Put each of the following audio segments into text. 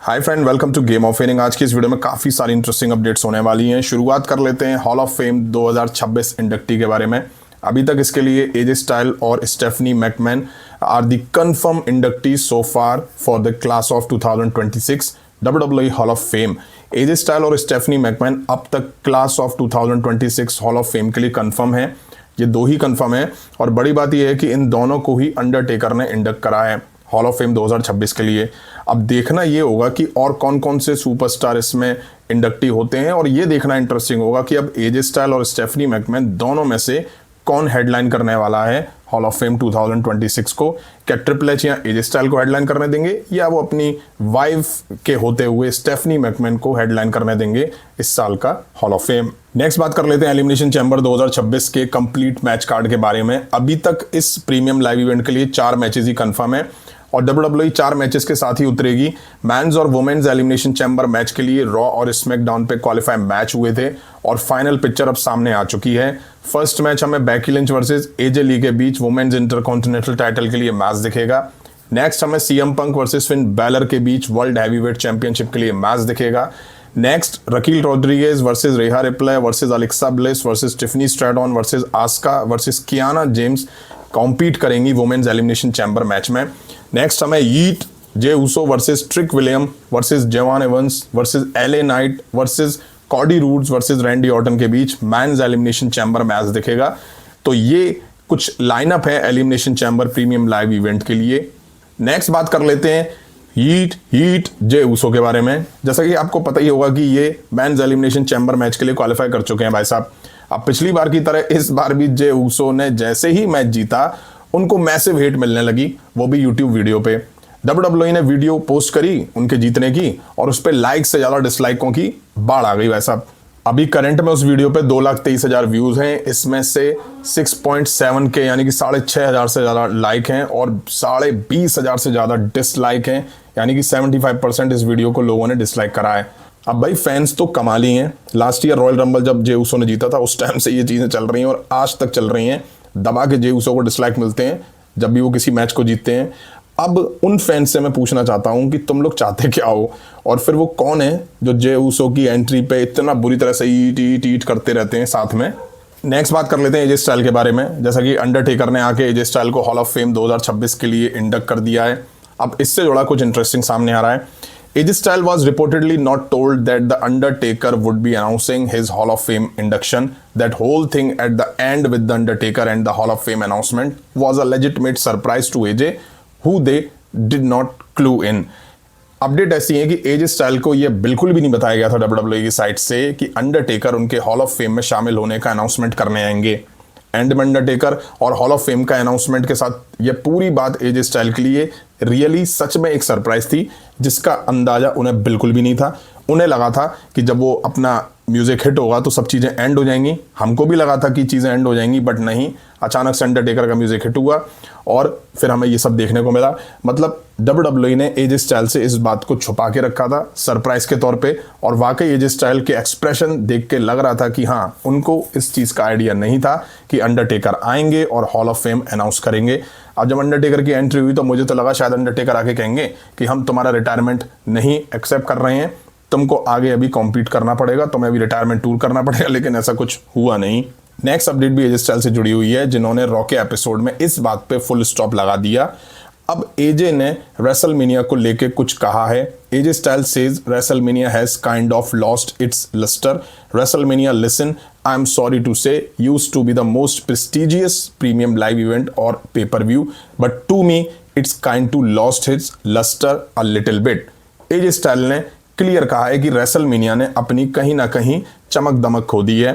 Hi friend, welcome to game of fanning. आज की इस वीडियो में काफ़ी सारी इंटरेस्टिंग अपडेट्स होने वाली हैं। शुरुआत कर लेते हैं हॉल ऑफ फेम 2026 इंडक्टी के बारे में। अभी तक इसके लिए एजे स्टाइल और Stephanie McMahon are the confirmed inductee so far for the class of 2026 WWE Hall of Fame. AJ Style और स्टेफनी मैकमैन अब तक class of 2026 Hall of Fame के लिए कंफर्म है। ये दो ही कंफर्म है और बड़ी बात यह है कि इन दोनों को ही अंडरटेकर ने इंडक्ट करा है हॉल ऑफ फेम 2026 के लिए। अब देखना ये होगा कि और कौन कौन से सुपरस्टार इसमें इंडक्टी होते हैं और ये देखना इंटरेस्टिंग होगा कि अब एजे स्टाइल और स्टेफनी मैकमैन दोनों में से कौन हेडलाइन करने वाला है हॉल ऑफ फेम 2026 को। क्या ट्रिपल एच या एजे स्टाइल को हेडलाइन करने देंगे या वो अपनी वाइफ के होते हुए स्टेफनी मैकमैन को हेडलाइन करने देंगे इस साल का हॉल ऑफ फेम। नेक्स्ट बात कर लेते हैं एलिमिनेशन चैम्बर 2026 के कंप्लीट मैच कार्ड के बारे में। अभी तक इस प्रीमियम लाइव इवेंट के लिए 4 मैचेस ही कंफर्म है और WWE 4 मैचेस के साथ ही उतरेगी। मैंस और वुमेन्स एलिमिनेशन चैम्बर मैच के लिए रॉ और स्मैकडाउन पे क्वालिफाई मैच हुए थे और फाइनल पिक्चर अब सामने आ चुकी है। फर्स्ट मैच हमें बेकी लिंच वर्सेस एजे ली के बीच वुमेन्स इंटरकॉन्टिनेंटल टाइटल के लिए मैच दिखेगा। नेक्स्ट हमें CM Punk versus Finn Balor के बीच वर्ल्ड हैवीवेट चैंपियनशिप के लिए मैच दिखेगा। Next Raquel Rodriguez versus Rhea Ripley versus Alexa Bliss versus Tiffany Stratton versus Asuka versus Kiana James compete करेंगी वुमेन्स एलिमिनेशन चैम्बर मैच में। Next हमें yeet Jey Uso versus Trick William versus Je'Von Evans versus LA Knight versus Cody Rhodes versus Randy Orton के बीच men's elimination Chamber match दिखेगा। तो ये कुछ lineup है elimination chamber premium live event के लिए। नेक्स्ट बात कर लेते हैं हीट जे ऊसो के बारे में। जैसा कि आपको पता ही होगा कि ये मैंस एलिमिनेशन चैम्बर मैच के लिए क्वालिफाई कर चुके हैं भाई साहब। अब पिछली बार की तरह इस बार भी जे ऊसो ने जैसे ही मैच जीता उनको मैसिव हेट मिलने लगी, वो भी यूट्यूब वीडियो पे। WWE ने वीडियो पोस्ट करी उनके जीतने की और उस पर लाइक से ज्यादा डिसलाइकों की बाढ़ आ गई भाई साहब। अभी करंट में उस वीडियो पे 2,23,000 व्यूज हैं, इसमें से 6.7 के यानी कि 6,500 से ज्यादा लाइक हैं और 20,500 से ज्यादा डिसलाइक हैं, यानी कि 75% इस वीडियो को लोगों ने डिसलाइक करा है। अब भाई फैंस तो कमाली हैं। लास्ट ईयर रॉयल रंबल जब जे ऊसो ने जीता था उस टाइम से ये चीजें चल रही हैं और आज तक चल रही हैं। दबा के जे ऊसो को डिसलाइक मिलते हैं जब भी वो किसी मैच को जीतते हैं। अब उन फैंस से मैं पूछना चाहता हूं कि तुम लोग चाहते क्या हो और फिर वो कौन है जो जे ऊसो की एंट्री पे इतना बुरी तरह से ईट करते रहते हैं साथ में। नेक्स्ट बात कर लेते हैं एजे स्टाइल के बारे में। जैसा कि अंडरटेकर ने आके एजे स्टाइल को हॉल ऑफ फेम 2026 के लिए इंडक्ट कर दिया है। अब इससे जुड़ा कुछ इंटरेस्टिंग सामने आ रहा है। AJ Styles was reportedly not told that The Undertaker would be announcing his Hall of Fame induction. That whole thing at the end with The Undertaker and the Hall of Fame announcement was a legitimate surprise to AJ, who they did not clue in. Update ऐसी है कि AJ Styles को यह बिल्कुल भी नहीं बताया गया था WWE की साइड से कि अंडरटेकर उनके हॉल ऑफ फेम में शामिल होने का अनाउंसमेंट करने आएंगे। एंड में अंडरटेकर और हॉल ऑफ फेम का अनाउंसमेंट के साथ ये पूरी बात AJ Styles के लिए रियली सच में एक सरप्राइज थी, जिसका अंदाजा उन्हें बिल्कुल भी नहीं था। उन्हें लगा था कि जब वो अपना म्यूजिक हिट होगा तो सब चीज़ें एंड हो जाएंगी। हमको भी लगा था कि चीज़ें एंड हो जाएंगी, बट नहीं, अचानक से अंडरटेकर का म्यूजिक हिट हुआ और फिर हमें ये सब देखने को मिला। मतलब WWE ने AJ Styles से इस बात को छुपा के रखा था सरप्राइज के तौर पे और वाकई AJ Styles के एक्सप्रेशन देख के लग रहा था कि हाँ, उनको इस चीज़ का आइडिया नहीं था कि अंडरटेकर आएंगे और हॉल ऑफ फेम अनाउंस करेंगे। अब जब अंडरटेकर की एंट्री हुई तो मुझे तो लगा शायद अंडरटेकर आके कहेंगे कि हम तुम्हारा रिटायरमेंट नहीं एक्सेप्ट कर रहे हैं, तुमको आगे अभी कॉम्पीट करना पड़ेगा, तुम्हें अभी रिटायरमेंट टूर करना पड़ेगा, लेकिन ऐसा कुछ हुआ नहीं। नेक्स्ट अपडेट भी AJ Styles से जुड़ी हुई है, जिन्होंने रॉ के एपिसोड में इस बात पे फुल स्टॉप लगा दिया। अब AJ ने रेसलमेनिया को लेके कुछ कहा है। AJ Styles says WrestleMania has kind of lost its luster. WrestleMania, listen, I'm sorry to say, used to be the most prestigious premium live event or pay-per-view, but to me, it's kind to lost its luster a little bit. AJ Styles ने clear कहा है कि WrestleMania ने अपनी कहीं ना कहीं चमक दमक खो दी है।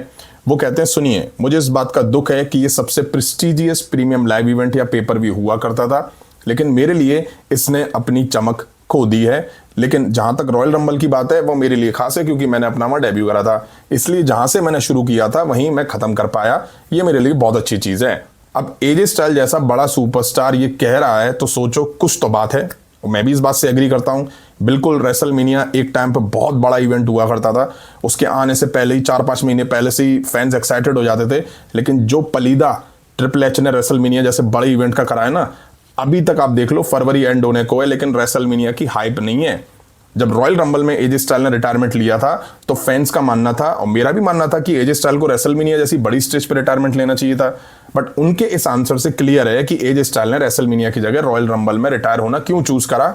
वो कहते हैं, सुनिए, मुझे इस बात का दुख है कि ये सबसे प्रेस्टिजियस प्रीमियम लाइव इवेंट या पेपर व्यू हुआ करता था, लेकिन मेरे लिए इसने अपनी चमक खो दी है। लेकिन जहां तक रॉयल रंबल की बात है वो मेरे लिए खास है क्योंकि मैंने अपना वहां डेब्यू करा था, इसलिए जहां से मैंने शुरू किया था वहीं मैं खत्म कर पाया। ये मेरे लिए बहुत अच्छी चीज है। अब AJ Styles जैसा बड़ा सुपरस्टार ये कह रहा है तो सोचो कुछ तो बात है। मैं भी इस बात से एग्री करता हूँ। बिल्कुल रेसलमेनिया एक टाइम पर बहुत बड़ा इवेंट हुआ करता था, उसके आने से पहले ही 4-5 महीने पहले से ही फैंस एक्साइटेड हो जाते थे। लेकिन जो पलीदा ट्रिपल एच ने रेसलमेनिया जैसे बड़े इवेंट का कराया ना, अभी तक आप देख लो फरवरी एंड होने को है लेकिन रेसलमेनिया की हाइप नहीं है। जब रॉयल रंबल में एजे स्टाइल ने रिटायरमेंट लिया था तो फैंस का मानना था और मेरा भी मानना था कि एजे स्टाइल को रेसलमेनिया जैसी बड़ी स्टेज पर रिटायरमेंट लेना चाहिए था। बट उनके इस आंसर से क्लियर है कि एजे स्टाइल ने रेसलमेनिया की जगह रॉयल रंबल में रिटायर होना क्यों चूज करा,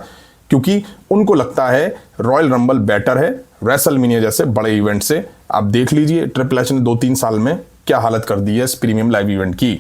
क्योंकि उनको लगता है रॉयल रंबल बेटर है रेसलमेनिया जैसे बड़े इवेंट से। आप देख लीजिए ट्रिपल एच ने 2-3 साल में क्या हालत कर दी है इस प्रीमियम लाइव इवेंट की।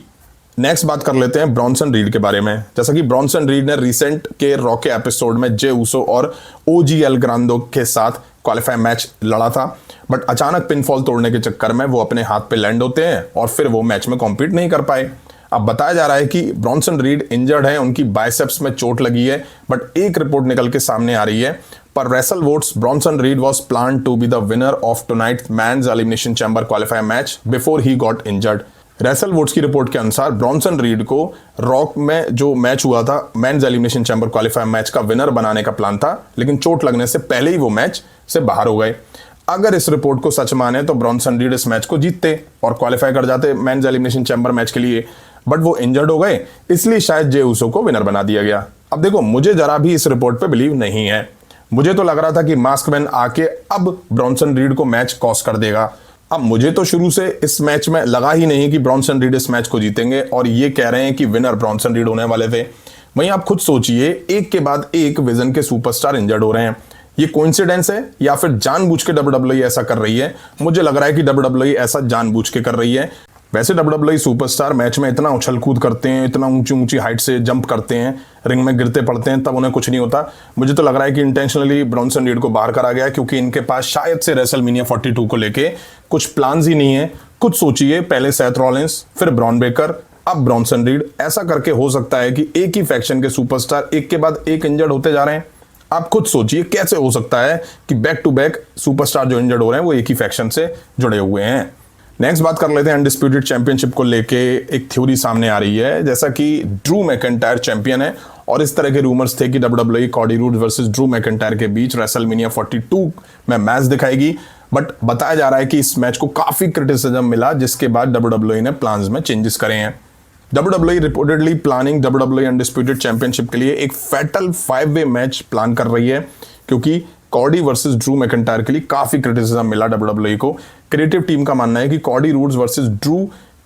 नेक्स्ट बात कर लेते हैं ब्रॉन्सन रीड के बारे में। जैसा कि ब्रॉन्सन रीड ने रिसेंट के रॉ के एपिसोड में जे ऊसो और ओजी एल ग्रांडो के साथ क्वालिफाई मैच लड़ा था, बट अचानक पिनफॉल तोड़ने के चक्कर में वो अपने हाथ पे लैंड होते हैं और फिर वो मैच में कॉम्पीट नहीं कर पाए। अब बताया जा रहा है कि ब्रॉन्सन रीड इंजर्ड है, उनकी बाइसेप्स में चोट लगी है, बट एक रिपोर्ट निकल के सामने आ रही है पर wrestle votes Bronson Reed was plan to be the winner of tonight men's elimination chamber qualify match before he got injured. Wrestle votes की रिपोर्ट के अनुसार ब्रॉन्सन रीड को रॉक में जो मैच हुआ था men's elimination chamber qualify match का winner बनाने का प्लान था, लेकिन चोट लगने से पहले ही वो मैच से बाहर हो गए। अगर इस रिपोर्ट को सच माने तो ब्रॉन्सन रीड इस मैच को जीतते और क्वालिफाई कर जाते मेंस एलिमिनेशन चैम्बर मैच के लिए, बट वो इंजर्ड हो गए, इसलिए शायद जे ऊसो को विनर बना दिया गया। अब देखो, मुझे जरा भी इस रिपोर्ट पे बिलीव नहीं है। मुझे तो लग रहा था कि मास्क मैन आके अब ब्रॉन्सन रीड को मैच कॉस्ट कर देगा। अब मुझे तो शुरू से इस मैच में लगा ही नहीं कि ब्रॉन्सन रीड इस मैच को जीतेंगे और ये कह रहे हैं कि विनर ब्रॉन्सन रीड होने वाले थे। वहीं आप खुद सोचिए, एक के बाद एक विजन के सुपरस्टार इंजर्ड हो रहे हैं। ये कोइंसिडेंस है या फिर जानबूझ के डब्ल्यूडब्ल्यूई ऐसा कर रही है? मुझे लग रहा है कि डब्ल्यूडब्ल्यूई ऐसा जानबूझ के कर रही है। वैसे डब्ल्यूडब्ल्यूई सुपरस्टार मैच में इतना उछल कूद करते हैं, इतना ऊंची ऊंची हाइट से जंप करते हैं, रिंग में गिरते पड़ते हैं, तब उन्हें कुछ नहीं होता। मुझे तो लग रहा है कि इंटेंशनली ब्रॉन्सन रीड को बाहर करा गया क्योंकि इनके पास शायद से रेसलमेनिया 42 को लेके कुछ प्लान्स ही नहीं है। खुद सोचिए, पहले सेथ रॉलिंस, फिर ब्रॉन बेकर, अब ब्रॉन्सन रीड। ऐसा करके हो सकता है कि एक ही फैक्शन के सुपरस्टार एक के बाद एक इंजर्ड होते जा रहे हैं। आप खुद सोचिए कैसे हो सकता है कि बैक टू बैक सुपरस्टार जो इंजर्ड हो रहे हैं वो एक ही फैक्शन से जुड़े हुए हैं। नेक्स्ट बात कर लेते हैं अनडिस्प्यूटेड चैंपियनशिप को लेके एक थ्योरी सामने आ रही है। जैसा कि ड्रू मैकिंटायर चैंपियन है और इस तरह के रूमर्स थे कि WWE Cardi Rhodes versus Drew McIntyre के बीच रेसलमेनिया 42 में मैच दिखाएगी, बट बताया जा रहा है कि इस मैच को काफी क्रिटिसिज्म मिला, जिसके बाद डब्ल्यूडब्ल्यूई ने प्लान्स में चेंजेस करे हैं। WWE reportedly planning WWE undisputed championship के लिए एक फैटल 5-वे मैच प्लान कर रही है, क्योंकि कॉडी वर्सेस ड्रू मैकिंटायर के लिए काफी क्रिटिसिज्म मिला डब्ल्यूडब्ल्यूई को। क्रिएटिव टीम का मानना है कि कॉडी रूड्स वर्सेस ड्रू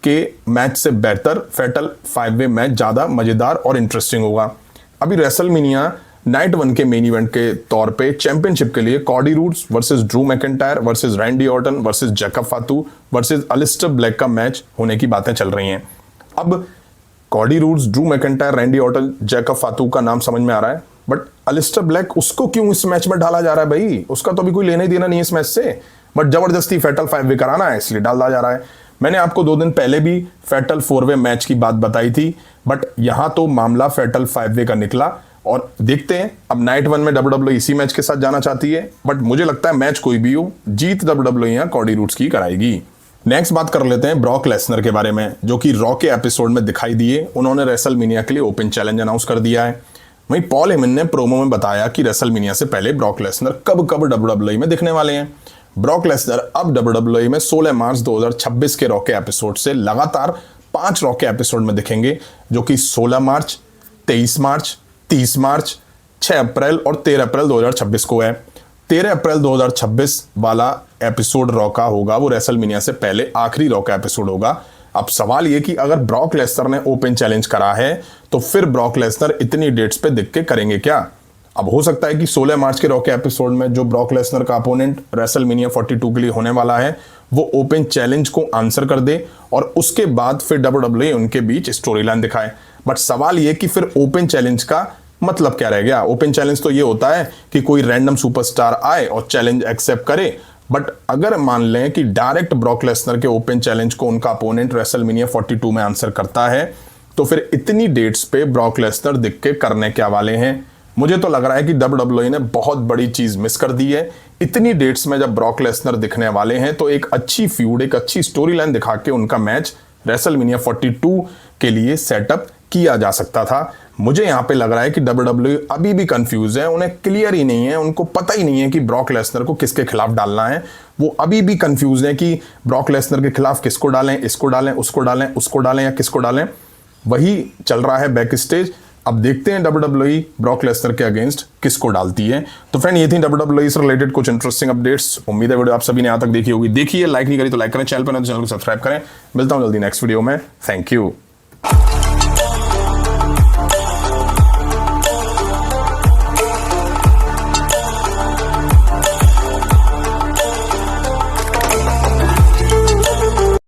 के मैच से बेहतर फैटल 5-वे मैच ज्यादा मजेदार और इंटरेस्टिंग होगा। अभी रेसलमेनिया नाइट 1 के मेन इवेंट के तौर पे चैंपियनशिप के लिए Cody Rhodes versus Drew McIntyre versus Randy Orton versus Jacob Fatu versus Aleister Black का मैच होने की बातें चल रही हैं। अब Cody Rhodes, Drew McIntyre, Randy Orton, Jacob Fatu का नाम समझ में आ रहा है, बट अलिस्टर ब्लैक उसको क्यों इस मैच में डाला जा रहा है भाई? उसका तो अभी कोई लेना ही देना नहीं है इस मैच से, बट जबरदस्ती फैटल 5-वे कराना है इसलिए डाला जा रहा है। मैंने आपको 2 दिन पहले भी फैटल 4-वे मैच की बात बताई थी, बट यहां तो मामला फैटल 5-वे का निकला और देखते हैं अब नाइट 1 में डब्ल्यूडब्ल्यूई इसी मैच के साथ जाना चाहती है, बट मुझे लगता है मैच कोई भी हो, जीत डब्ल्यूडब्ल्यूई कॉडी रूड्स की कराएगी। नेक्स्ट बात कर लेते हैं ब्रॉक लेसनर के बारे में, जो कि रॉ के एपिसोड में दिखाई दिए। उन्होंने रेसलमेनिया के लिए ओपन चैलेंज अनाउंस कर दिया है। वहीं पॉल हेमन ने प्रोमो में बताया कि रेसलमेनिया से पहले ब्रॉक लेसनर कब कब डब्ल्यूडब्ल्यूई में दिखने वाले हैं। ब्रॉक लेसनर अब डब्ल्यूडब्ल्यूई में 16 मार्च 2026 के रॉ के एपिसोड से लगातार 5 रॉ के एपिसोड में दिखेंगे, जो कि 16 मार्च, 23 मार्च, 30 मार्च, 6 अप्रैल और 13 अप्रैल 2026 को है। 13 अप्रैल 2026 वाला एपिसोड रॉ का होगा, वो रेसलमेनिया से पहले आखिरी रॉ का एपिसोड होगा। अब सवाल ये कि अगर ब्रॉक लेसनर ने ओपन चैलेंज करा है तो फिर ब्रॉक लेसनर इतनी डेट्स पे दिख के करेंगे क्या? अब हो सकता है कि 16 मार्च के रॉ के एपिसोड में जो ब्रॉक लेसनर का अपोनेंट रेसलमेनिया 42 के लिए होने वाला है वो ओपन चैलेंज को आंसर कर दे और उसके बाद फिर डब्ल्यूडब्ल्यूई उनके बीच स्टोरी लाइन दिखाए। बट सवाल ये कि फिर ओपन चैलेंज का मतलब क्या रह गया? ओपन चैलेंज तो ये होता है कि कोई रैंडम सुपरस्टार आए और चैलेंज एक्सेप्ट करे, बट अगर मान लें कि डायरेक्ट ब्रॉक लेसनर के ओपन चैलेंज को उनका अपोनेंट रेसलमेनिया 42 में आंसर करता है तो फिर इतनी डेट्स पे ब्रॉक लेसनर दिख के करने क्या वाले हैं? मुझे तो लग रहा है कि डब्ल्यूडब्ल्यूई ने बहुत बड़ी चीज मिस कर दी है। इतनी डेट्स में जब ब्रॉक लेसनर दिखने वाले हैं तो एक अच्छी फ्यूड, एक अच्छी स्टोरी लाइन दिखा के उनका मैच रेसलमेनिया 42 के लिए सेटअप किया जा सकता था। मुझे यहां पे लग रहा है कि डब्ल्यूडब्ल्यूई अभी भी कंफ्यूज है, उन्हें क्लियर ही नहीं है, उनको पता ही नहीं है कि ब्रॉक लेसनर को किसके खिलाफ डालना है। वो अभी भी कंफ्यूज है कि ब्रॉक लेसनर के खिलाफ किसको डालें, इसको डालें, उसको डालें, उसको डालें या किसको डालें। वही चल रहा है बैक स्टेज। अब देखते हैं WWE ब्रॉक लेसनर के अगेंस्ट किसको डालती है। तो फ्रेंड ये थी WWE से रिलेटेड कुछ इंटरेस्टिंग अपडेट्स। उम्मीद है वीडियो आप सभी ने यहाँ तक देखी होगी। देखिए, लाइक नहीं करी तो लाइक करें, चैनल पर नहीं तो चैनल को सब्सक्राइब करें। मिलता हूं जल्दी नेक्स्ट वीडियो में। Thank you.